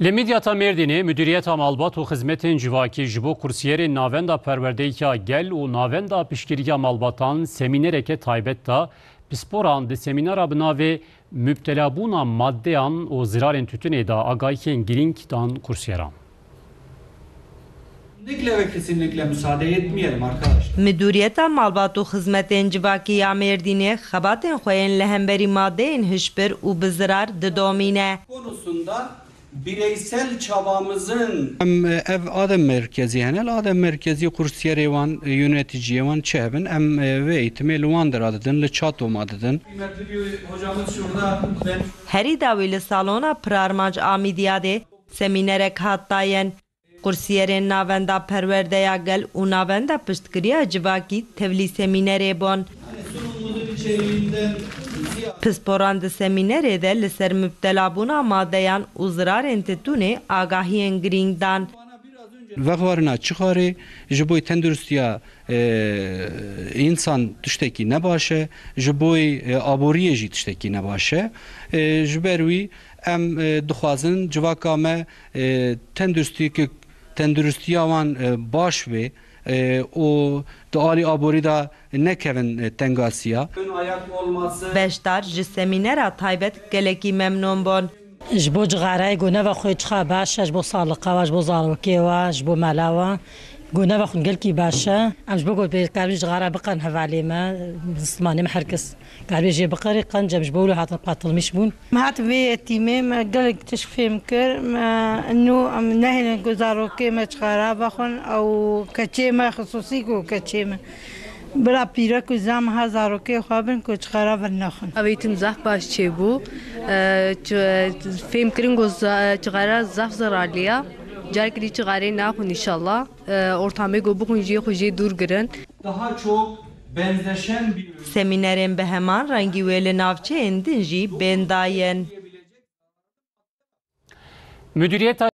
Lemidyata Merdinê Müdüriyeta Malbat û Xizmetên Civakî ji bo kursiyerên navenda perwerdeyîka gel û navenda piştgiriya malbatan semînereke taybet da pisporan di semînera bi navê müptelabûna maddeyan û zirarên tütünê da agahiyên girîng dan kursiyeran. Kesinlikle ve kesinlikle müsaade etmeyelim arkadaşlar. Müdüriyeta Malbat û Xizmetên Civakî ya Mêrdînê xebatên xwe yên li hemberî maddeyên hişbir û bi zirar didomîne. Konusunda bireysel çabamızın ev adem merkezi yani adem merkezi kursiyeri van yöneticiye van çevin ve eğitimi luandır adıdın le çatom adıdın. kıymetli bir hocamız şurada ben Herî dawî li salona Pirarmanc Amîdiya de semînerek hat dayen. Kursiyerên navenda perwerdeya gel û navenda piştgiriya civakî tevlî semînerê bon. sunumumuzun içeriğinden Pisporan di semînerê de li ser müptelabûna maddeyan û zirarên tütûnê agahiyên girîng dan. Vekvarına çıkarı jiboy tendürüstiya insan tiştekî nebaşe jiboy aboriye jî tiştekî nebaşe ji ber wî em dixwazin civaka me tendürüstiya wan baş ve o di alî aborî da nekevin tengasiya. ön ayak olması Beşdar ji semînera taybet gelekî memnûn bon. ji bo cixareyê goneva xwe çiqa baş e ji bo saliqa we ji bo zarokê we ji bo mela we goneva xwe gelkî baş e em ji bo got karibî cixara biqin hevalê me zismanê me herkes karibî jê biqirî qencem ji bo wî hatin qatilmiş bûn. هات في يتيمي ما قالك تشفي مكر ما انه نهي جزاروكي ما تخرا بخون او كتشيما خصوصي كو كتشيما بلا بيرا كو زام هزاروكي خابن كو تخرا بنخون اویتم زاف باش چه بو فهم کرین گوز چغارا زاف زرالیا جار کری چغاری ناخون inşallah ortamı go bugün jiye xoje dur girin daha çok benzeşen bir Semînerên bi heman rengî wê li navçeyên din jî bên dayen. Müdüriyeta